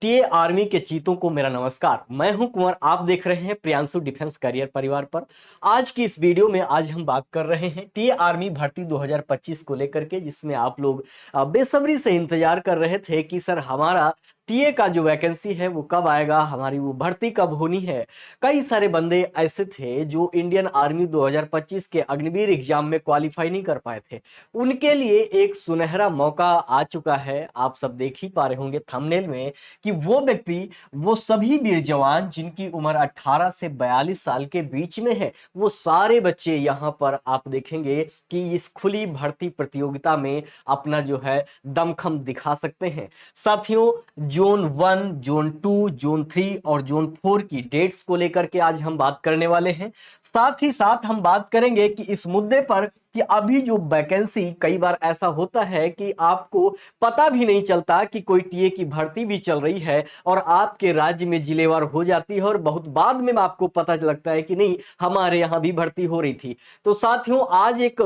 TA army के चीतों को मेरा नमस्कार। मैं हूं कुंवर, आप देख रहे हैं प्रियांशु डिफेंस करियर परिवार पर। आज की इस वीडियो में आज हम बात कर रहे हैं टीए आर्मी भर्ती 2025 को लेकर के, जिसमें आप लोग बेसब्री से इंतजार कर रहे थे कि सर हमारा टीए का जो वैकेंसी है वो कब आएगा, हमारी वो भर्ती कब होनी है। कई सारे बंदे ऐसे थे जो इंडियन आर्मी 2025 के अग्निवीर एग्जाम में क्वालिफाई नहीं कर पाए थे। उनके लिए एक सुनहरा मौका आ चुका है। आप सब देख ही पा रहे होंगे थंबनेल में कि वो व्यक्ति, वो सभी वीर जवान जिनकी उम्र 18 से 42 साल के बीच में है, वो सारे बच्चे यहाँ पर आप देखेंगे कि इस खुली भर्ती प्रतियोगिता में अपना जो है दमखम दिखा सकते हैं। साथियों, जोन 1, जोन 2, जोन 3 और जोन 4 की डेट्स को लेकर के आज हम बात करने वाले हैं। साथ ही साथ हम बात करेंगे कि इस मुद्दे पर कि अभी जो वैकेंसी, कई बार ऐसा होता है कि आपको पता भी नहीं चलता कि कोई टीए की भर्ती भी चल रही है और आपके राज्य में जिलेवार हो जाती है और बहुत बाद में आपको पता लगता है कि नहीं, हमारे यहाँ भी भर्ती हो रही थी। तो साथियों, आज एक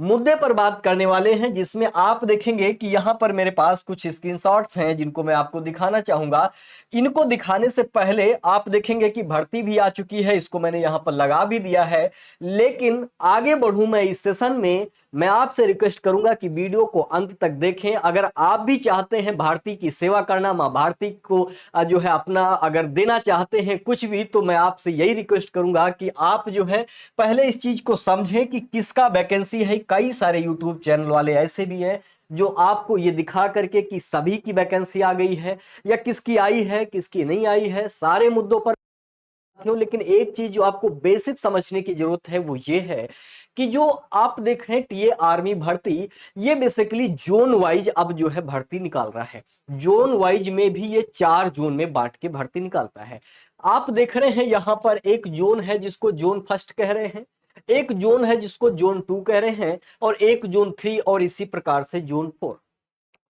मुद्दे पर बात करने वाले हैं जिसमें आप देखेंगे कि यहाँ पर मेरे पास कुछ स्क्रीनशॉट्स हैं जिनको मैं आपको दिखाना चाहूंगा। इनको दिखाने से पहले आप देखेंगे कि भर्ती भी आ चुकी है, इसको मैंने यहाँ पर लगा भी दिया है। लेकिन आगे बढ़ूं मैं इस सेशन में, मैं आपसे रिक्वेस्ट करूंगा कि वीडियो को अंत तक देखें। अगर आप भी चाहते हैं भारती की सेवा करना, मां भारती को जो है अपना अगर देना चाहते हैं कुछ भी, तो मैं आपसे यही रिक्वेस्ट करूंगा कि आप जो है पहले इस चीज को समझें कि किसका वैकेंसी है। कई सारे यूट्यूब चैनल वाले ऐसे भी हैं जो आपको ये दिखा करके कि सभी की वैकेंसी आ गई है या किसकी आई है किसकी नहीं आई है, सारे मुद्दों पर क्यों। लेकिन एक चीज जो आपको बेसिक समझने की जरूरत है वो ये है कि जो आप देख रहे हैं टीए आर्मी भर्ती, ये बेसिकली जोन वाइज अब जो है भर्ती निकाल रहा है। जोन वाइज में भी ये 4 जोन में बांट के भर्ती निकालता है। आप देख रहे हैं यहां पर एक जोन है जिसको जोन फर्स्ट कह रहे हैं, एक जोन है जिसको जोन 2 कह रहे हैं, और एक जोन 3 और इसी प्रकार से जोन 4।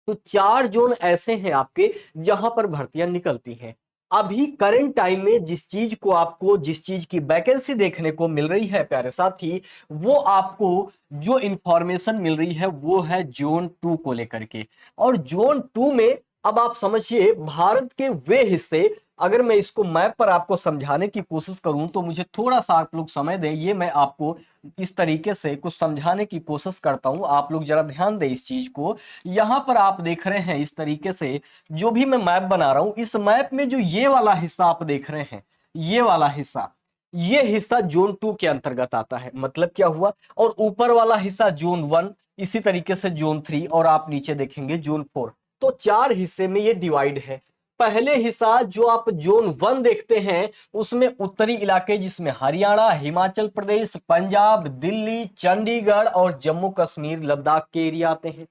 तो 4 जोन ऐसे हैं आपके जहां पर भर्तियां निकलती हैं। अभी करंट टाइम में जिस चीज को आपको, जिस चीज की वैकेंसी देखने को मिल रही है प्यारे साथी, वो आपको जो इंफॉर्मेशन मिल रही है वो है जोन 2 को लेकर के। और जोन 2 में अब आप समझिए भारत के वे हिस्से, अगर मैं इसको मैप पर आपको समझाने की कोशिश करूं तो मुझे थोड़ा सा आप लोग समय दें, ये मैं आपको इस तरीके से कुछ समझाने की कोशिश करता हूं। आप लोग जरा ध्यान दें इस चीज को। यहां पर आप देख रहे हैं इस तरीके से जो भी मैं मैप बना रहा हूं, इस मैप में जो ये वाला हिस्सा आप देख रहे हैं, ये वाला हिस्सा, ये हिस्सा जोन 2 के अंतर्गत आता है। मतलब क्या हुआ, और ऊपर वाला हिस्सा जोन 1, इसी तरीके से जोन 3 और आप नीचे देखेंगे जोन 4। तो 4 हिस्से में ये डिवाइड है। पहले हिस्सा जो आप जोन 1 देखते हैं उसमें उत्तरी इलाके, जिसमें हरियाणा, हिमाचल प्रदेश, पंजाब, दिल्ली, चंडीगढ़ और जम्मू कश्मीर, लद्दाख के एरिया आते हैं।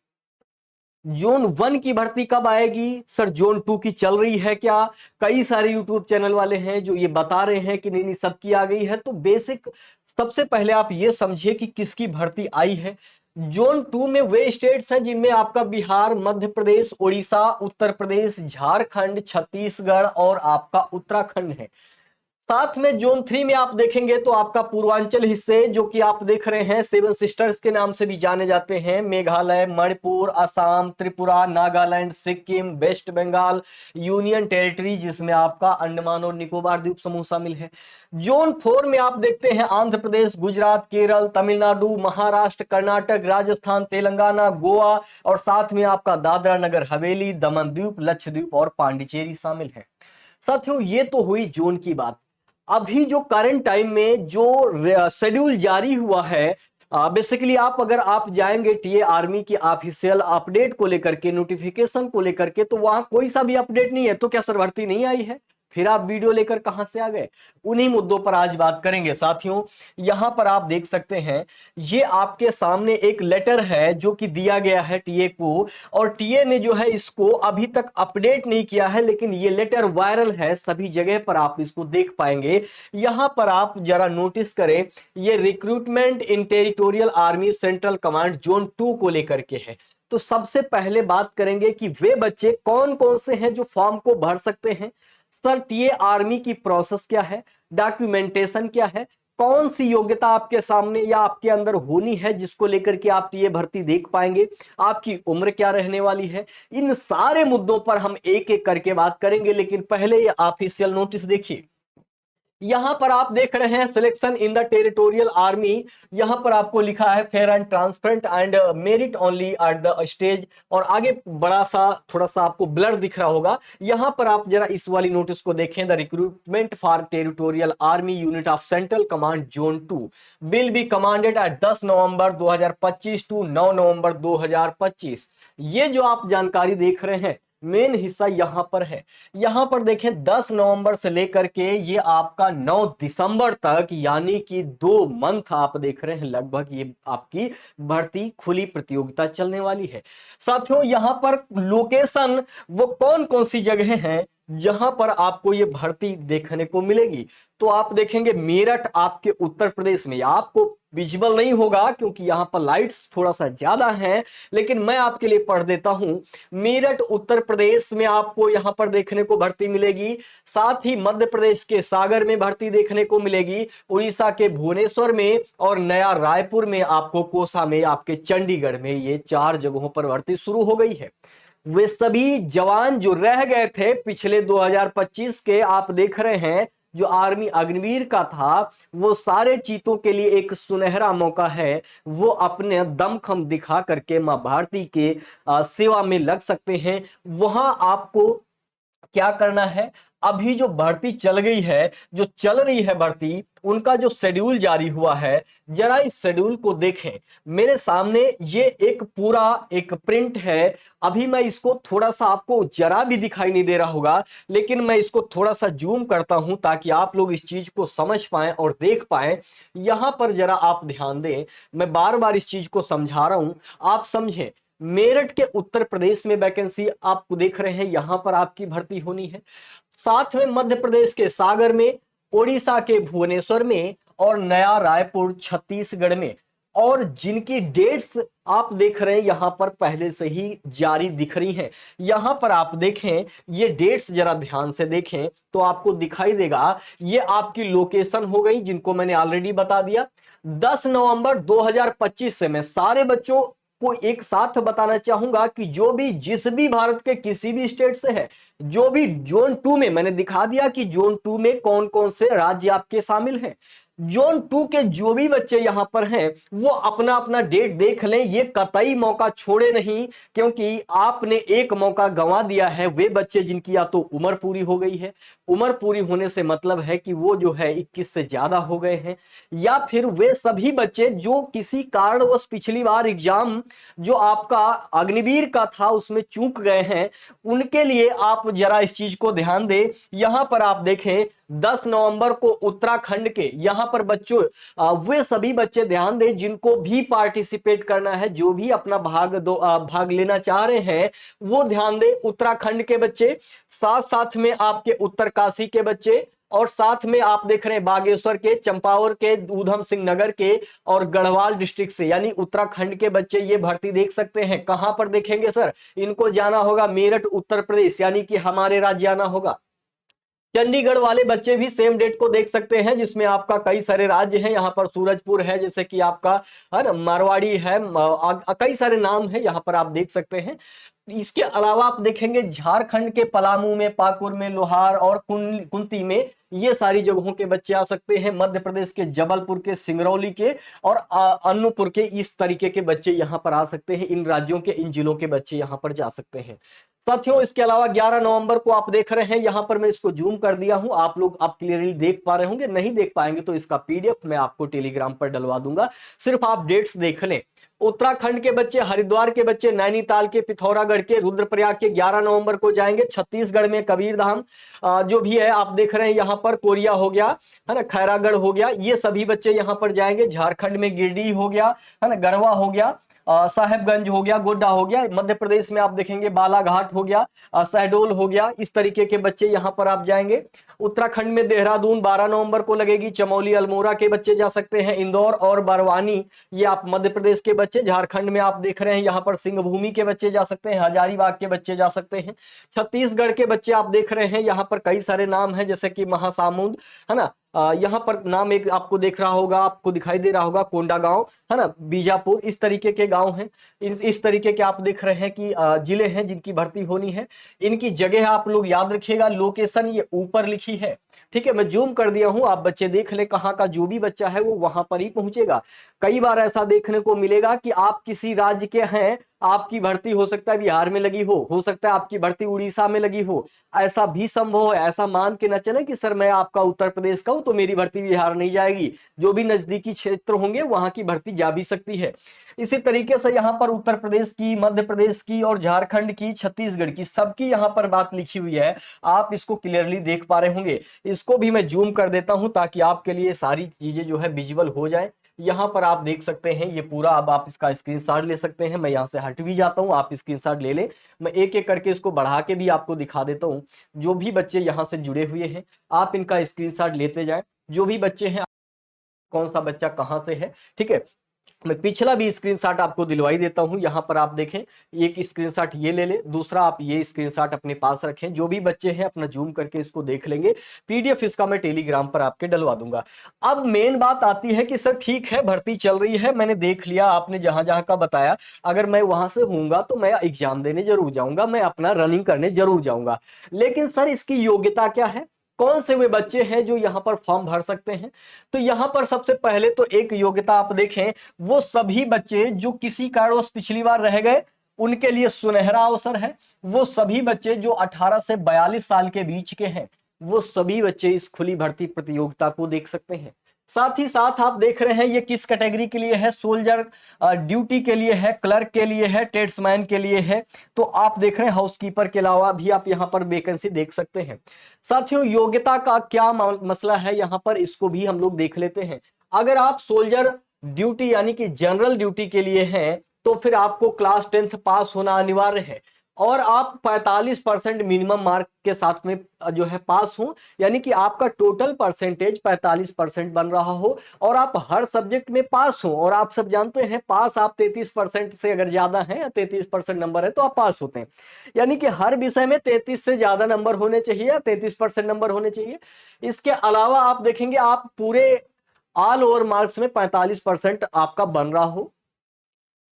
जोन 1 की भर्ती कब आएगी सर, जोन 2 की चल रही है क्या? कई सारे यूट्यूब चैनल वाले हैं जो ये बता रहे हैं कि नहीं नहीं सबकी आ गई है। तो बेसिक सबसे पहले आप ये समझिए कि किसकी भर्ती आई है। जोन 2 में वे स्टेट्स हैं जिनमें आपका बिहार, मध्य प्रदेश, उड़ीसा, उत्तर प्रदेश, झारखंड, छत्तीसगढ़ और आपका उत्तराखंड है। साथ में जोन 3 में आप देखेंगे तो आपका पूर्वांचल हिस्से, जो कि आप देख रहे हैं सेवन सिस्टर्स के नाम से भी जाने जाते हैं, Meghalaya, Manipur, Assam, Tripura, Nagaland, Sikkim, West Bengal, union territory, जिसमें आपका अंडमान और निकोबार द्वीप समूह शामिल है। जोन 4 में आप देखते हैं आंध्र प्रदेश, गुजरात, केरल, तमिलनाडु, महाराष्ट्र, कर्नाटक, राजस्थान, तेलंगाना, गोवा और साथ में आपका दादरा नगर हवेली, दमन द्वीप, लक्षद्वीप और पांडिचेरी शामिल है। साथियों, ये तो हुई जोन की बात। अभी जो करंट टाइम में जो शेड्यूल जारी हुआ है, बेसिकली आप अगर आप जाएंगे टीए आर्मी की ऑफिशियल अपडेट को लेकर के, नोटिफिकेशन को लेकर के, तो वहां कोई सा भी अपडेट नहीं है। तो क्या सर भर्ती नहीं आई है? फिर आप वीडियो लेकर कहां से आ गए? उन्हीं मुद्दों पर आज बात करेंगे साथियों। यहां पर आप देख सकते हैं, ये आपके सामने एक लेटर है जो कि दिया गया है टीए को, और टीए ने जो है इसको अभी तक अपडेट नहीं किया है, लेकिन ये लेटर वायरल है, सभी जगह पर आप इसको देख पाएंगे। यहां पर आप जरा नोटिस करें, ये रिक्रूटमेंट इन territorial army central command zone 2 को लेकर के है। तो सबसे पहले बात करेंगे कि वे बच्चे कौन कौन से हैं जो फॉर्म को भर सकते हैं। सर, टीए आर्मी की प्रोसेस क्या है, डॉक्यूमेंटेशन क्या है, कौन सी योग्यता आपके सामने या आपके अंदर होनी है जिसको लेकर के आप ये भर्ती देख पाएंगे, आपकी उम्र क्या रहने वाली है, इन सारे मुद्दों पर हम एक एक करके बात करेंगे। लेकिन पहले ये ऑफिशियल नोटिस देखिए, यहां पर आप देख रहे हैं selection in the territorial army, यहां पर आपको लिखा है fair and transparent and merit only at the stage, और आगे बड़ा सा थोड़ा सा आपको ब्लर दिख रहा होगा। यहां पर आप जरा इस वाली नोटिस को देखें, the recruitment for territorial army unit of central command zone 2 will be commanded at 10 November 2025 to 9 November 2025। ये जो आप जानकारी देख रहे हैं मेन हिस्सा यहां पर है। यहां पर देखें 10 नवंबर से लेकर के ये आपका 9 दिसंबर तक, यानी कि 2 मंथ आप देख रहे हैं लगभग, ये आपकी भर्ती खुली प्रतियोगिता चलने वाली है। साथियों यहां पर लोकेशन वो कौन कौन सी जगह हैं जहां पर आपको ये भर्ती देखने को मिलेगी, तो आप देखेंगे मेरठ आपके उत्तर प्रदेश में, आपको विजिबल नहीं होगा क्योंकि यहां पर लाइट्स थोड़ा सा ज्यादा हैं, लेकिन मैं आपके लिए पढ़ देता हूं। मेरठ उत्तर प्रदेश में आपको यहां पर देखने को भर्ती मिलेगी। साथ ही मध्य प्रदेश के सागर में भर्ती देखने को मिलेगी, उड़ीसा के भुवनेश्वर में, और नया रायपुर में, आपको कोसा में, आपके चंडीगढ़ में, ये 4 जगहों पर भर्ती शुरू हो गई है। वे सभी जवान जो रह गए थे पिछले 2025 के, आप देख रहे हैं जो आर्मी अग्निवीर का था, वो सारे चीतों के लिए एक सुनहरा मौका है। वो अपने दमखम दिखा करके मां भारती के सेवा में लग सकते हैं। वहां आपको क्या करना है, अभी जो भर्ती चल गई है, जो चल रही है भर्ती, उनका जो शेड्यूल जारी हुआ है, जरा इस शेड्यूल को देखें। मेरे सामने ये एक पूरा एक प्रिंट है। अभी मैं इसको थोड़ा सा, आपको जरा भी दिखाई नहीं दे रहा होगा, लेकिन मैं इसको थोड़ा सा जूम करता हूं ताकि आप लोग इस चीज को समझ पाएं और देख पाएं। यहां पर जरा आप ध्यान दें, मैं बार बार इस चीज को समझा रहा हूं, आप समझें। मेरठ के उत्तर प्रदेश में वैकेंसी आपको देख रहे हैं, यहां पर आपकी भर्ती होनी है। साथ में मध्य प्रदेश के सागर में, ओडिशा के भुवनेश्वर में, और नया रायपुर छत्तीसगढ़ में। और जिनकी डेट्स आप देख रहे हैं यहां पर पहले से ही जारी दिख रही हैं। यहां पर आप देखें, ये डेट्स जरा ध्यान से देखें तो आपको दिखाई देगा, ये आपकी लोकेशन हो गई जिनको मैंने ऑलरेडी बता दिया। 10 नवंबर 2025 से मैं सारे बच्चों को एक साथ बताना चाहूंगा कि जो भी जिस भी भारत के किसी भी स्टेट से है, जो भी जोन 2 में, मैंने दिखा दिया कि जोन 2 में कौन कौन से राज्य आपके शामिल हैं। जोन 2 के जो भी बच्चे यहां पर हैं वो अपना अपना डेट देख लें, ये कतई मौका छोड़े नहीं, क्योंकि आपने एक मौका गंवा दिया है। वे बच्चे जिनकी या तो उम्र पूरी हो गई है, उम्र पूरी होने से मतलब है कि वो जो है 21 से ज्यादा हो गए हैं, या फिर वे सभी बच्चे जो किसी कारणवश पिछली बार एग्जाम जो आपका अग्निवीर का था उसमें चूक गए हैं, उनके लिए आप जरा इस चीज को ध्यान दें। यहां पर आप देखें 10 नवंबर को उत्तराखंड के, यहां पर बच्चों वे सभी बच्चे ध्यान दें जिनको भी पार्टिसिपेट करना है, जो भी अपना भाग लेना चाह रहे हैं, वो ध्यान दें। उत्तराखंड के बच्चे, साथ साथ में आपके उत्तरकाशी के बच्चे, और साथ में आप देख रहे हैं बागेश्वर के, चंपावत के, ऊधम सिंह नगर के, और गढ़वाल डिस्ट्रिक्ट से, यानी उत्तराखंड के बच्चे ये भर्ती देख सकते हैं। कहां पर देखेंगे सर, इनको जाना होगा मेरठ उत्तर प्रदेश, यानी कि हमारे राज्य आना होगा। चंडीगढ़ वाले बच्चे भी सेम डेट को देख सकते हैं, जिसमें आपका कई सारे राज्य हैं। यहाँ पर सूरजपुर है, जैसे कि आपका है ना, मारवाड़ी है, कई सारे नाम है यहाँ पर आप देख सकते हैं। इसके अलावा आप देखेंगे झारखंड के पलामू में, पाकुर में, लोहार और कुंती में, ये सारी जगहों के बच्चे आ सकते हैं। मध्य प्रदेश के जबलपुर के, सिंगरौली के और अनूपपुर के, इस तरीके के बच्चे यहाँ पर आ सकते हैं। इन राज्यों के, इन जिलों के बच्चे यहाँ पर जा सकते हैं। साथियों इसके अलावा 11 नवंबर को आप देख रहे हैं, यहां पर मैं इसको जूम कर दिया हूं, आप लोग आप क्लियरली देख पा रहे होंगे। नहीं देख पाएंगे तो इसका पीडीएफ मैं आपको टेलीग्राम पर डलवा दूंगा, सिर्फ आप डेट्स देख लें। उत्तराखंड के बच्चे, हरिद्वार के बच्चे, नैनीताल के, पिथौरागढ़ के, रुद्रप्रयाग के 11 नवंबर को जाएंगे। छत्तीसगढ़ में कबीरधाम जो भी है आप देख रहे हैं, यहाँ पर कोरिया हो गया, है ना, खैरागढ़ हो गया, ये सभी बच्चे यहाँ पर जाएंगे। झारखंड में गिरिडीह हो गया, है ना, गढ़वा हो गया, साहेबगंज हो गया, गोड्डा हो गया। मध्य प्रदेश में आप देखेंगे बालाघाट हो गया, शहडोल हो गया, इस तरीके के बच्चे यहाँ पर आप जाएंगे। उत्तराखंड में देहरादून 12 नवंबर को लगेगी, चमोली अल्मोड़ा के बच्चे जा सकते हैं। इंदौर और बरवानी, ये आप मध्य प्रदेश के बच्चे। झारखंड में आप देख रहे हैं यहाँ पर सिंहभूमि के बच्चे जा सकते हैं, हजारीबाग के बच्चे जा सकते हैं। छत्तीसगढ़ के बच्चे आप देख रहे हैं, यहाँ पर कई सारे नाम हैं, जैसे कि महासामुंद, है ना, यहाँ पर नाम एक आपको देख रहा होगा, आपको दिखाई दे रहा होगा, कोंडागांव, है ना, बीजापुर, इस तरीके के गांव हैं। इस तरीके के आप देख रहे हैं कि जिले हैं जिनकी भर्ती होनी है। इनकी जगह आप लोग याद रखिएगा, लोकेशन ये ऊपर लिखी है, ठीक है। मैं जूम कर दिया हूं, आप बच्चे देख ले, कहाँ का जो भी बच्चा है वो वहां पर ही पहुंचेगा। कई बार ऐसा देखने को मिलेगा कि आप किसी राज्य के हैं, आपकी भर्ती हो सकता है बिहार में लगी हो सकता है आपकी भर्ती उड़ीसा में लगी हो, ऐसा भी संभव है। ऐसा मान के न चले कि सर मैं आपका उत्तर प्रदेश का हूं तो मेरी भर्ती बिहार नहीं जाएगी, जो भी नजदीकी क्षेत्र होंगे वहां की भर्ती जा भी सकती है। इसी तरीके से यहाँ पर उत्तर प्रदेश की, मध्य प्रदेश की और झारखंड की, छत्तीसगढ़ की, सबकी यहाँ पर बात लिखी हुई है। आप इसको क्लियरली देख पा रहे होंगे। इसको भी मैं जूम कर देता हूं ताकि आपके लिए सारी चीजें जो है विजुअल हो जाए। यहाँ पर आप देख सकते हैं ये पूरा, अब आप इसका स्क्रीनशॉट ले सकते हैं। मैं यहाँ से हट भी जाता हूँ, आप स्क्रीनशॉट ले लें। मैं एक एक करके इसको बढ़ा के भी आपको दिखा देता हूँ। जो भी बच्चे यहाँ से जुड़े हुए हैं आप इनका स्क्रीनशॉट लेते जाएं। जो भी बच्चे हैं, कौन सा बच्चा कहाँ से है, ठीक है। मैं पिछला भी स्क्रीनशॉट आपको दिलवाई देता हूं। यहां पर आप देखें, एक स्क्रीनशॉट ये ले ले, दूसरा आप ये स्क्रीनशॉट अपने पास रखें। जो भी बच्चे हैं अपना जूम करके इसको देख लेंगे। पीडीएफ इसका मैं टेलीग्राम पर आपके डलवा दूंगा। अब मेन बात आती है कि सर ठीक है भर्ती चल रही है, मैंने देख लिया, आपने जहां जहां का बताया, अगर मैं वहां से हूंगा तो मैं एग्जाम देने जरूर जाऊंगा, मैं अपना रनिंग करने जरूर जाऊंगा। लेकिन सर इसकी योग्यता क्या है, कौन से वे बच्चे हैं जो यहाँ पर फॉर्म भर सकते हैं। तो यहाँ पर सबसे पहले तो एक योग्यता आप देखें, वो सभी बच्चे जो किसी कारणवश पिछली बार रह गए उनके लिए सुनहरा अवसर है। वो सभी बच्चे जो 18 से 42 साल के बीच के हैं, वो सभी बच्चे इस खुली भर्ती प्रतियोगिता को देख सकते हैं। साथ ही साथ आप देख रहे हैं ये किस कैटेगरी के लिए है, सोल्जर ड्यूटी के लिए है, क्लर्क के लिए है, ट्रेड्समैन के लिए है। तो आप देख रहे हैं हाउसकीपर के अलावा भी आप यहाँ पर वैकेंसी देख सकते हैं। साथियों योग्यता का क्या मसला है यहाँ पर, इसको भी हम लोग देख लेते हैं। अगर आप सोल्जर ड्यूटी यानी कि जनरल ड्यूटी के लिए हैं तो फिर आपको क्लास 10th पास होना अनिवार्य है, और आप 45% मिनिमम मार्क के साथ में जो है पास हो, यानी कि आपका टोटल परसेंटेज 45% बन रहा हो और आप हर सब्जेक्ट में पास हो। और आप सब जानते हैं पास आप 33% से अगर ज्यादा है या 33% नंबर है तो आप पास होते हैं, यानी कि हर विषय में 33 से ज्यादा नंबर होने चाहिए या 33% नंबर होने चाहिए। इसके अलावा आप देखेंगे आप पूरे ऑल ओवर मार्क्स में 45% आपका बन रहा हो।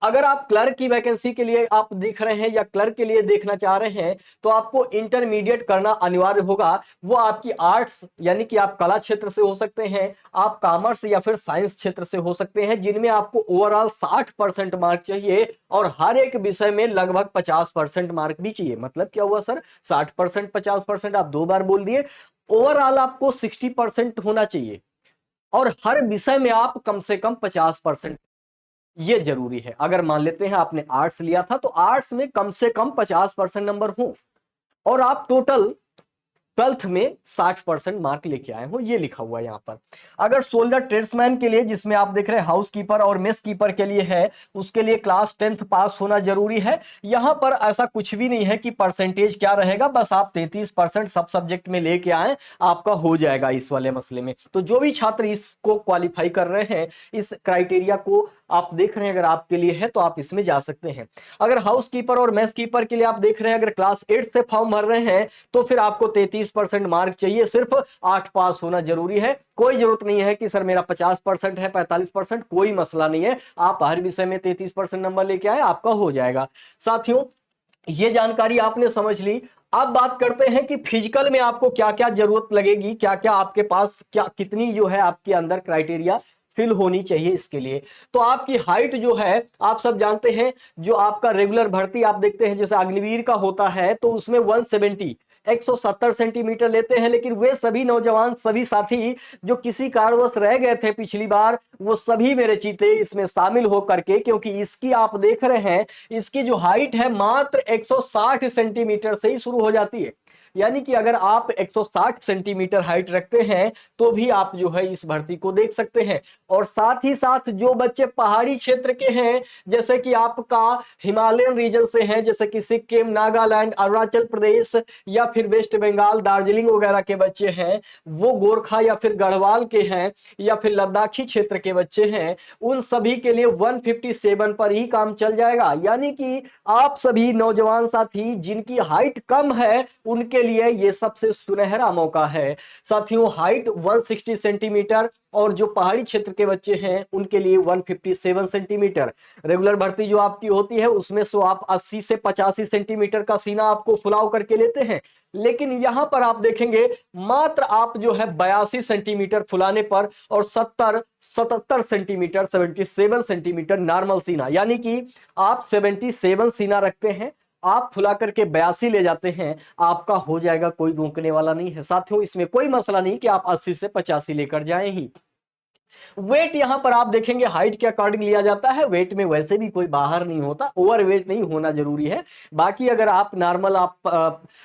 अगर आप क्लर्क की वैकेंसी के लिए आप देख रहे हैं या क्लर्क के लिए देखना चाह रहे हैं तो आपको इंटरमीडिएट करना अनिवार्य होगा। वो आपकी आर्ट्स यानी कि आप कला क्षेत्र से हो सकते हैं, आप कॉमर्स या फिर साइंस क्षेत्र से हो सकते हैं, जिनमें आपको ओवरऑल 60% मार्क चाहिए और हर एक विषय में लगभग 50% मार्क भी चाहिए। मतलब क्या हुआ सर, 60% 50%, आप दो बार बोल दिए। ओवरऑल आपको 60% होना चाहिए और हर विषय में आप कम से कम 50%, ये जरूरी है। अगर मान लेते हैं आपने आर्ट्स लिया था तो आर्ट्स में कम से कम 50% नंबर हो और आप टोटल 12th में 60% मार्क लेके आए हो, ये लिखा हुआ है यहाँ पर। अगर सोल्जर ट्रेड्समैन के लिए, जिसमें आप देख रहे हैं हाउस कीपर और मेस कीपर के लिए है, उसके लिए क्लास 10th पास होना जरूरी है। यहाँ पर ऐसा कुछ भी नहीं है कि परसेंटेज क्या रहेगा, बस आप 33% सब सब्जेक्ट में लेके आए, आपका हो जाएगा इस वाले मसले में। तो जो भी छात्र इसको क्वालिफाई कर रहे हैं, इस क्राइटेरिया को आप देख रहे हैं, अगर आपके लिए है तो आप इसमें जा सकते हैं। अगर हाउस कीपर और मेस कीपर के लिए आप देख रहे हैं, अगर क्लास 8 से फॉर्म भर रहे हैं तो फिर आपको 33% मार्क चाहिए, सिर्फ 8 पास होना जरूरी है। कोई जरूरत नहीं है कि सर मेरा 50% है 45%, कोई मसला नहीं है, आप हर विषय में 33% नंबर लेके आए, आपका हो जाएगा। साथियों ये जानकारी आपने समझ ली। अब बात करते हैं कि फिजिकल में आपको क्या क्या जरूरत लगेगी, क्या क्या आपके पास, क्या कितनी जो है आपके अंदर क्राइटेरिया फिल होनी चाहिए इसके लिए। तो आपकी हाइट जो है आप सब जानते हैं, जो आपका रेगुलर भर्ती आप देखते हैं जैसे अग्निवीर का होता है तो उसमें 170 सेंटीमीटर लेते हैं। लेकिन वे सभी नौजवान, सभी साथी जो किसी कारणवश रह गए थे पिछली बार, वो सभी मेरे चीते इसमें शामिल हो करके, क्योंकि इसकी आप देख रहे हैं इसकी जो हाइट है मात्र 160 सेंटीमीटर से ही शुरू हो जाती है। यानी कि अगर आप 160 सेंटीमीटर हाइट रखते हैं तो भी आप जो है इस भर्ती को देख सकते हैं। और साथ ही साथ जो बच्चे पहाड़ी क्षेत्र के हैं, जैसे कि आपका हिमालयन रीजन से हैं, जैसे कि सिक्किम, नागालैंड, अरुणाचल प्रदेश या फिर वेस्ट बंगाल, दार्जिलिंग वगैरह के बच्चे हैं, वो गोरखा या फिर गढ़वाल के हैं या फिर लद्दाखी क्षेत्र के बच्चे हैं, उन सभी के लिए 157 पर ही काम चल जाएगा। यानी कि आप सभी नौजवान साथी जिनकी हाइट कम है उनके लिए ये सबसे सुनहरा मौका है। साथियों हाइट 160 सेंटीमीटर और जो पहाड़ी क्षेत्र के बच्चे हैं उनके लिए 157 सेंटीमीटर। रेगुलर भर्ती जो आपकी होती है उसमें सो आप 80 से 85 सेंटीमीटर का सीना आपको फुलाव करके लेते हैं, लेकिन यहां पर आप देखेंगे मात्र आप जो है 82 सेंटीमीटर फुलाने पर और 77 सेंटीमीटर 77 सेंटीमीटर नॉर्मल सीना, यानी कि आप 77 सीना रखते हैं, आप फुला करके 82 ले जाते हैं, आपका हो जाएगा, कोई रोकने वाला नहीं है। साथियों इसमें कोई मसला नहीं कि आप 80 से 85 लेकर जाएं ही। वेट यहां पर आप देखेंगे हाइट के अकॉर्डिंग लिया जाता है, वेट में वैसे भी कोई बाहर नहीं होता, ओवर वेट नहीं होना जरूरी है। बाकी अगर आप नॉर्मल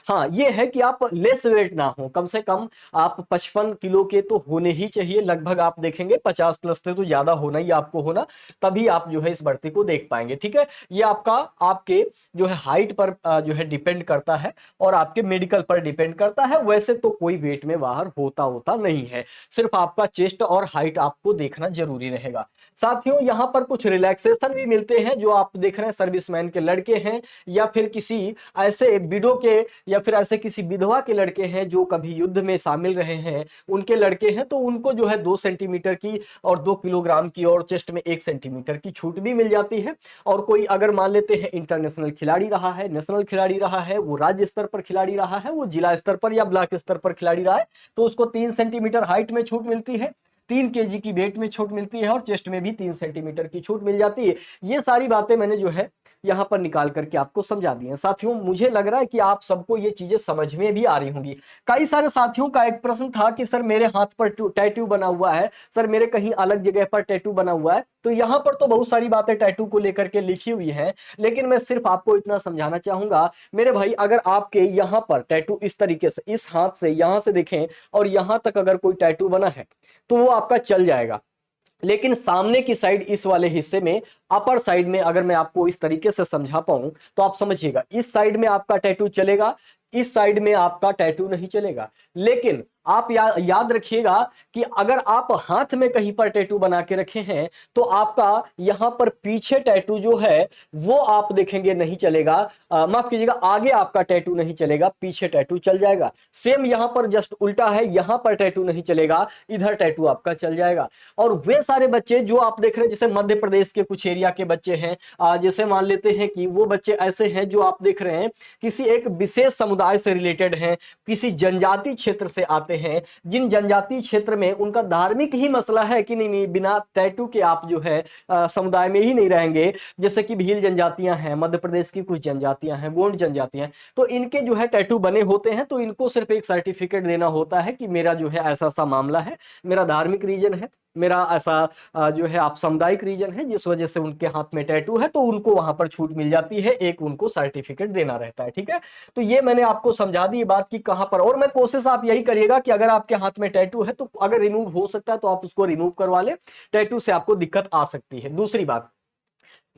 हाँ ये है कि आप लेस वेट ना हो, कम से कम आप 55 किलो के तो होने ही चाहिए, लगभग आप देखेंगे 50 प्लस से तो ज्यादा होना ही आपको होना, तभी आप जो है इस भर्ती को देख पाएंगे। ठीक है, ये आपका आपके जो है हाइट पर जो है डिपेंड करता है और आपके मेडिकल पर डिपेंड करता है। वैसे तो कोई वेट में बाहर होता नहीं है, सिर्फ आपका चेस्ट और हाइट आपको देखना जरूरी रहेगा। साथियों यहां पर कुछ रिलैक्सेशन भी मिलते हैं, जो आप देख रहे हैं सर्विसमैन के लड़के हैं या फिर किसी ऐसे विडो के या फिर ऐसे किसी विधवा के लड़के हैं जो कभी युद्ध में शामिल रहे हैं, उनके लड़के हैं, तो उनको जो है 2 सेंटीमीटर की और 2 किलोग्राम की और चेस्ट में 1 सेंटीमीटर की छूट भी मिल जाती है। और कोई अगर मान लेते हैं इंटरनेशनल खिलाड़ी रहा है, नेशनल खिलाड़ी रहा है, वो राज्य स्तर पर खिलाड़ी रहा है, वो जिला स्तर पर या ब्लॉक स्तर पर खिलाड़ी रहा है, तो उसको 3 सेंटीमीटर हाइट में छूट मिलती है, 3 केजी की वेट में छूट मिलती है और चेस्ट में भी 3 सेंटीमीटर की छूट मिल जाती है। ये सारी बातें मैंने जो है यहां पर निकाल करके आपको समझा दी हैं। साथियों मुझे लग रहा है कि आप सबको ये चीजें समझ में भी आ रही होंगी। कई सारे साथियों का एक प्रश्न था कि सर मेरे हाथ पर टैटू बना हुआ है, सर मेरे कहीं अलग जगह पर टैटू बना हुआ है, तो यहां पर तो बहुत सारी बातें टैटू को लेकर के लिखी हुई हैं, लेकिन मैं सिर्फ आपको इतना समझाना चाहूंगा मेरे भाई, अगर आपके यहां पर टैटू इस तरीके से इस हाथ से यहां से देखें और यहां तक अगर कोई टैटू बना है तो वो आपका चल जाएगा, लेकिन सामने की साइड इस वाले हिस्से में अपर साइड में अगर मैं आपको इस तरीके से समझा पाऊं तो आप समझिएगा, इस साइड में आपका टैटू चलेगा, इस साइड में आपका टैटू नहीं चलेगा। लेकिन आप याद रखिएगा कि अगर आप हाथ में कहीं पर टैटू बना के रखे हैं तो आपका यहां पर पीछे टैटू जो है वो आप देखेंगे नहीं चलेगा, माफ कीजिएगा, आगे आपका टैटू नहीं चलेगा, पीछे टैटू चल जाएगा। सेम यहां पर जस्ट उल्टा है, यहां पर टैटू नहीं चलेगा, इधर टैटू आपका चल जाएगा। और वे सारे बच्चे जो आप देख रहे हैं, जैसे मध्य प्रदेश के कुछ एरिया के बच्चे हैं, जैसे मान लेते हैं कि वो बच्चे ऐसे हैं जो आप देख रहे हैं किसी एक विशेष समुदाय से रिलेटेड हैं, किसी जनजाति क्षेत्र से आते हैं, जिन जनजाति क्षेत्र में उनका धार्मिक ही मसला है कि नहीं बिना टैटू के आप जो है समुदाय में ही नहीं रहेंगे, जैसे कि भील जनजातियां हैं, मध्य प्रदेश की कुछ जनजातियां हैं, गोंड जनजातियां हैं, तो इनके जो है टैटू बने होते हैं, तो इनको सिर्फ एक सर्टिफिकेट देना होता है कि मेरा जो है ऐसा सा मामला है, मेरा धार्मिक रीजन है, मेरा ऐसा जो है आप सामुदायिक रीजन है, जिस वजह से उनके हाथ में टैटू है, तो उनको वहां पर छूट मिल जाती है, एक उनको सर्टिफिकेट देना रहता है। ठीक है, तो ये मैंने आपको समझा दी बात कि कहां पर, और मैं कोशिश आप यही करिएगा कि अगर आपके हाथ में टैटू है तो अगर रिमूव हो सकता है तो आप उसको रिमूव करवा ले, टैटू से आपको दिक्कत आ सकती है। दूसरी बात,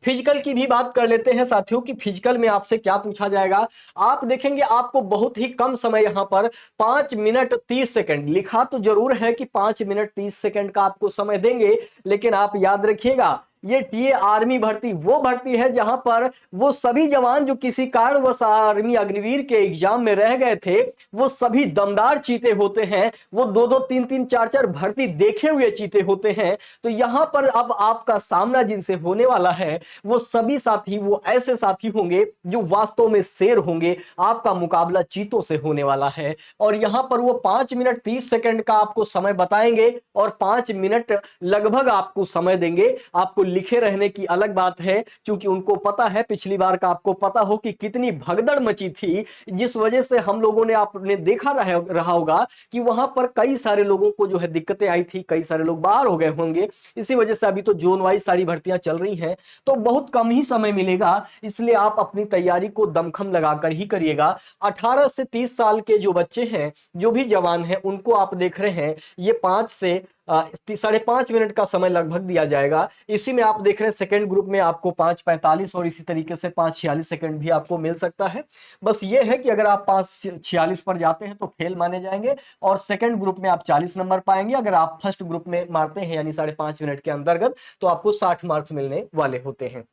फिजिकल की भी बात कर लेते हैं साथियों कि फिजिकल में आपसे क्या पूछा जाएगा। आप देखेंगे आपको बहुत ही कम समय यहां पर 5 मिनट 30 सेकंड लिखा तो जरूर है कि 5 मिनट 30 सेकंड का आपको समय देंगे, लेकिन आप याद रखिएगा ये टीए आर्मी भर्ती वो भर्ती है जहां पर वो सभी जवान जो किसी कारणवश आर्मी अग्निवीर के एग्जाम में रह गए थे, वो सभी दमदार चीते होते हैं, वो 2-2 3-3 4-4 भर्ती देखे हुए चीते होते हैं। तो यहां पर अब आपका सामना जिनसे होने वाला है वो सभी साथी वो ऐसे साथी होंगे जो वास्तव में शेर होंगे, आपका मुकाबला चीतों से होने वाला है। और यहां पर वो 5 मिनट 30 सेकंड का आपको समय बताएंगे और 5 मिनट लगभग आपको समय देंगे। आपको लिखे रहने की अलग बात है, क्योंकि उनको पता है, पिछली बार का आपको पता हो कि कितनी भगदड़ मची थी, जिस वजह से हम लोगों ने आपने देखा रहा होगा कि वहां पर कई सारे लोगों को जो है दिक्कतें आई थी, कई सारे लोग बाहर हो गए होंगे। इसी वजह से अभी तो जोन वाइज सारी भर्तियां चल रही हैं, तो बहुत कम ही समय मिलेगा, इसलिए आप अपनी तैयारी को दमखम लगाकर ही करिएगा। 18 से 30 साल के जो बच्चे हैं, जो भी जवान हैं, उनको आप देख रहे हैं ये 5 से 5.5 मिनट का समय लगभग दिया जाएगा। इसी में आप देख रहे हैं सेकंड ग्रुप में आपको 5:45 और इसी तरीके से 5:46 सेकंड भी आपको मिल सकता है। बस ये है कि अगर आप 5:46 पर जाते हैं तो फेल माने जाएंगे और सेकंड ग्रुप में आप 40 नंबर पाएंगे। अगर आप फर्स्ट ग्रुप में मारते हैं यानी 5.5 मिनट के अंतर्गत तो आपको 60 मार्क्स मिलने वाले होते हैं।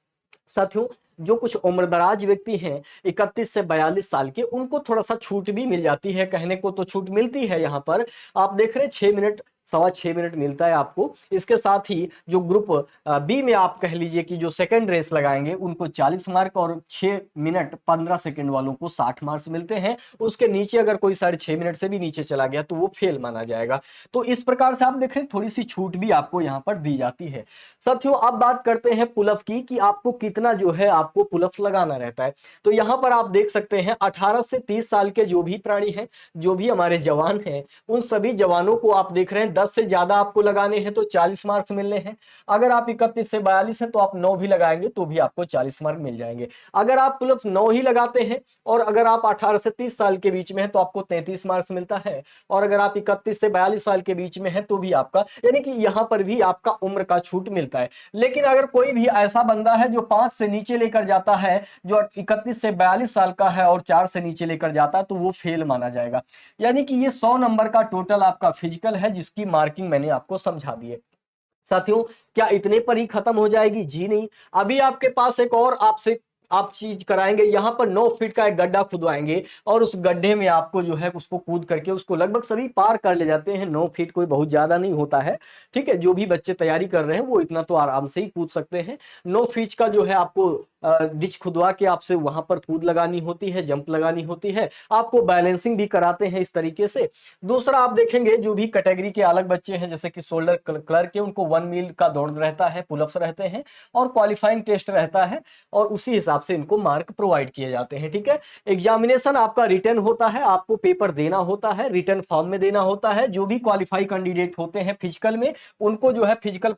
साथियों जो कुछ उम्रदराज व्यक्ति हैं 31 से 42 साल के, उनको थोड़ा सा छूट भी मिल जाती है। कहने को तो छूट मिलती है, यहाँ पर आप देख रहे हैं 6 मिनट, 6.25 मिनट मिलता है आपको। इसके साथ ही जो ग्रुप बी में आप कह लीजिए कि जो सेकंड रेस लगाएंगे उनको 40 मार्क, और 6 मिनट 15 सेकंड वालों को 60 मार्क्स मिलते हैं। उसके नीचे अगर कोई 6.5 मिनट से भी नीचे चला गया तो वो फेल माना जाएगा। तो इस प्रकार से आप देखें थोड़ी सी छूट भी आपको यहाँ पर दी जाती है। साथियों अब बात करते हैं पुलअप की, कि आपको कितना जो है आपको पुलअप लगाना रहता है। तो यहाँ पर आप देख सकते हैं 18 से 30 साल के जो भी प्राणी हैं, जो भी हमारे जवान हैं, उन सभी जवानों को आप देख रहे हैं 10 से ज्यादा आपको लगाने हैं तो 40 मार्क्स मिलने हैं। अगर आप 31 से 42 हैं तो आप 9 भी लगाएंगे तो भी आपको 40 मार्क मिल जाएंगे। अगर आप पुलअप 9 ही लगाते हैं और अगर आप 18 से 30 साल के बीच में हैं तो आपको 33 मार्क्स मिलता है, और अगर आप 31 से 42 साल के बीच में हैं तो भी आपका, यानी कि यहाँ पर भी आपका उम्र का छूट मिलता है। लेकिन अगर कोई भी ऐसा बंदा है जो 5 से नीचे लेकर जाता है, जो 31 से 42 साल का है और 4 से नीचे लेकर जाता है, तो वो फेल माना जाएगा। यानी कि ये 100 नंबर का टोटल आपका फिजिकल है, जिसकी मार्किंग मैंने आपको समझा दी है। साथियों क्या इतने पर ही खत्म हो जाएगी? जी नहीं, अभी आपके पास एक और आपसे आप चीज कराएंगे। यहाँ पर 9 फीट का एक गड्ढा खुदवाएंगे और उस गड्ढे में आपको जो है उसको कूद करके, उसको लगभग सभी पार कर ले जाते हैं। 9 फीट कोई बहुत ज्यादा नहीं होता है, ठीक है। जो भी बच्चे तैयारी कर रहे हैं वो इतना तो आराम से ही कूद सकते हैं। 9 फीट का जो है आपको डिच खुदवा के आपसे वहां पर कूद लगानी होती है, जंप लगानी होती है, आपको बैलेंसिंग भी कराते हैं इस तरीके से। दूसरा आप देखेंगे जो भी कैटेगरी के अलग बच्चे हैं, जैसे कि शोल्डर क्लर्क के, उनको 1 मील का दौड़ रहता है, पुलअप्स रहते हैं और क्वालिफाइंग टेस्ट रहता है, और उसी हिसाब से इनको मार्क प्रोवाइड किए जाते हैं, ठीक है। एग्जामिनेशन आपका रिटर्न होता है, आपको पेपर देना होता है, रिटर्न फॉर्म में देना होता है। जो भी क्वालिफाई कैंडिडेट होते हैं फिजिकल में, उनको जो है फिजिकल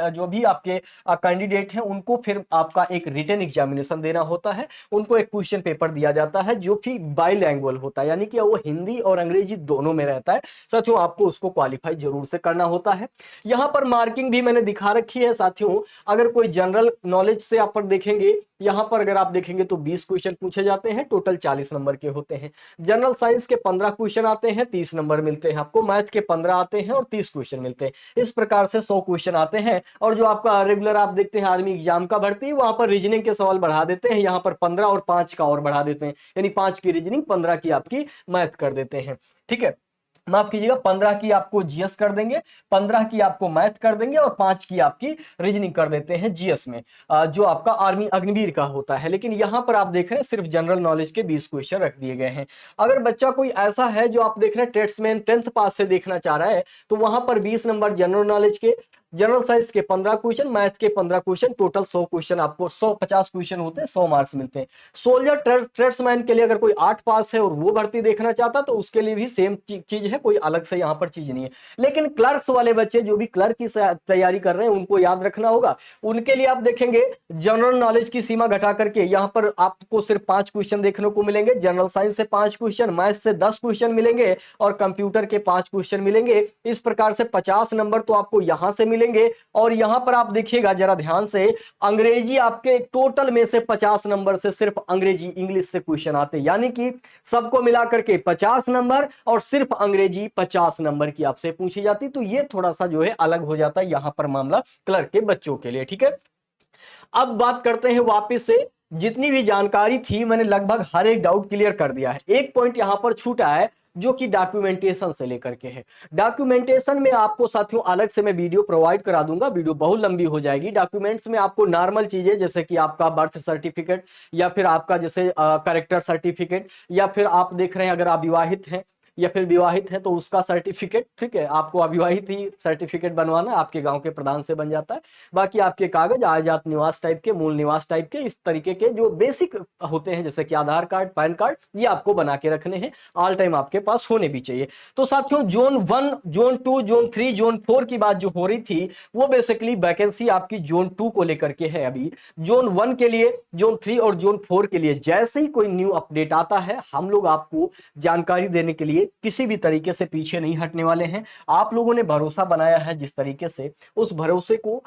जो भी आपके कैंडिडेट हैं उनको फिर आपका एक रिटन एग्जामिनेशन देना होता है। उनको एक क्वेश्चन पेपर दिया जाता है जो कि बाइलैंग्वेज होता है, यानी कि वो हिंदी और अंग्रेजी दोनों में रहता है। साथियों आपको उसको क्वालिफाई जरूर से करना होता है। यहाँ पर मार्किंग भी मैंने दिखा रखी है साथियों। अगर कोई जनरल नॉलेज से आप देखेंगे, यहाँ पर अगर आप देखेंगे तो 20 क्वेश्चन पूछे जाते हैं, टोटल 40 नंबर के होते हैं। जनरल साइंस के 15 क्वेश्चन आते हैं, 30 नंबर मिलते हैं आपको। मैथ के 15 आते हैं और 30 क्वेश्चन मिलते हैं। इस प्रकार से 100 क्वेश्चन आते हैं। और जो आपका रेगुलर आप देखते हैं आर्मी एग्जाम का भर्ती, वहां पर रीजनिंग के सवाल बढ़ा देते हैं, यहाँ पर 15 और 5 का और बढ़ा देते हैं, यानी 5 की रीजनिंग, 15 की आपकी मैथ कर देते हैं, ठीक है। माफ कीजिएगा, 15 की आपको जीएस कर देंगे, 15 की आपको मैथ कर देंगे और 5 की आपकी रीजनिंग कर देते हैं जीएस में, जो आपका आर्मी अग्निवीर का होता है। लेकिन यहाँ पर आप देख रहे हैं सिर्फ जनरल नॉलेज के 20 क्वेश्चन रख दिए गए हैं। अगर बच्चा कोई ऐसा है जो आप देख रहे हैं ट्रेड्समैन 10th पास से देखना चाह रहा है, तो वहां पर 20 नंबर जनरल नॉलेज के, जनरल साइंस के 15 क्वेश्चन, मैथ के 15 क्वेश्चन, टोटल 100 क्वेश्चन आपको, 150 क्वेश्चन होते हैं, 100 मार्क्स मिलते हैं। सोल्जर ट्रेड्समैन के लिए अगर कोई 8 पास है और वो भर्ती देखना चाहता तो उसके लिए भी सेम चीज है, कोई अलग से यहाँ पर चीज नहीं है। लेकिन क्लर्क्स वाले बच्चे जो भी क्लर्क की तैयारी कर रहे हैं उनको याद रखना होगा। उनके लिए आप देखेंगे जनरल नॉलेज की सीमा घटा करके यहाँ पर आपको सिर्फ 5 क्वेश्चन देखने को मिलेंगे। जनरल साइंस से 5 क्वेश्चन, मैथ से 10 क्वेश्चन मिलेंगे और कंप्यूटर के 5 क्वेश्चन मिलेंगे। इस प्रकार से 50 नंबर तो आपको यहां से मिलेंगे। और यहां पर आप देखिएगा जरा ध्यान से, अंग्रेजी आपके टोटल में से 50 नंबर से सिर्फ अंग्रेजी इंग्लिश से क्वेश्चन आते हैं, यानी कि सबको मिलाकर के 50 नंबर और सिर्फ अंग्रेजी 50 नंबर की आपसे पूछी जाती। तो ये थोड़ा सा जो है अलग हो जाता है यहां पर मामला क्लर्क के बच्चों के लिए, ठीक है। अब बात करते हैं वापस से, जितनी भी जानकारी थी मैंने लगभग हर एक डाउट क्लियर कर दिया है। एक पॉइंट यहां पर छूटा है जो कि डॉक्यूमेंटेशन से लेकर के है। डॉक्यूमेंटेशन में आपको साथियों अलग से मैं वीडियो प्रोवाइड करा दूंगा, वीडियो बहुत लंबी हो जाएगी। डॉक्यूमेंट्स में आपको नॉर्मल चीजें जैसे कि आपका बर्थ सर्टिफिकेट, या फिर आपका जैसे कैरेक्टर सर्टिफिकेट, या फिर आप देख रहे हैं अगर आप विवाहित हैं या फिर विवाहित है तो उसका सर्टिफिकेट, ठीक है। आपको अविवाहित ही सर्टिफिकेट बनवाना, आपके गांव के प्रधान से बन जाता है। बाकी आपके कागज आयात निवास टाइप के, मूल निवास टाइप के, इस तरीके के जो बेसिक होते हैं जैसे कि आधार कार्ड, पैन कार्ड, ये आपको बना के रखने हैं, ऑल टाइम आपके पास होने भी चाहिए। तो साथियों जोन 1, जोन 2, जोन 3, जोन 4 की बात जो हो रही थी वो बेसिकली वैकेंसी आपकी जोन 2 को लेकर के है। अभी जोन 1 के लिए, जोन 3 और जोन 4 के लिए जैसे ही कोई न्यू अपडेट आता है हम लोग आपको जानकारी देने के लिए किसी भी तरीके से पीछे नहीं हटने वाले हैं। आप लोगों ने भरोसा बनाया है जिस तरीके से, उस भरोसे को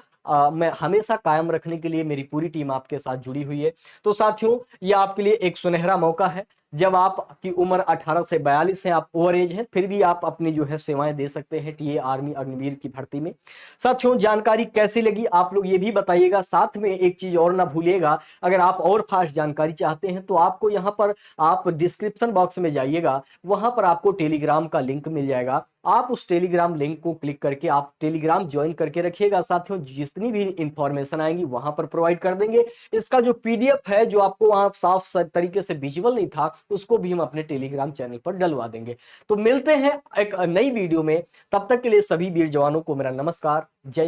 मैं हमेशा कायम रखने के लिए मेरी पूरी टीम आपके साथ जुड़ी हुई है। तो साथियों ये आपके लिए एक सुनहरा मौका है। जब आपकी उम्र 18 से 42 है, आप ओवर एज हैं, फिर भी आप अपनी जो है सेवाएं दे सकते हैं टीए आर्मी अग्निवीर की भर्ती में। साथियों, जानकारी कैसी लगी आप लोग ये भी बताइएगा। साथ में एक चीज और ना भूलिएगा, अगर आप और फास्ट जानकारी चाहते हैं तो आपको यहाँ पर आप डिस्क्रिप्शन बॉक्स में जाइएगा, वहां पर आपको टेलीग्राम का लिंक मिल जाएगा। आप उस टेलीग्राम लिंक को क्लिक करके आप टेलीग्राम ज्वाइन करके रखिएगा। साथियों, जितनी भी इंफॉर्मेशन आएंगी वहां पर प्रोवाइड कर देंगे। इसका जो पीडीएफ है, जो आपको वहां साफ तरीके से विजुअल नहीं था, उसको भी हम अपने टेलीग्राम चैनल पर डलवा देंगे। तो मिलते हैं एक नई वीडियो में, तब तक के लिए सभी वीर जवानों को मेरा नमस्कार। जय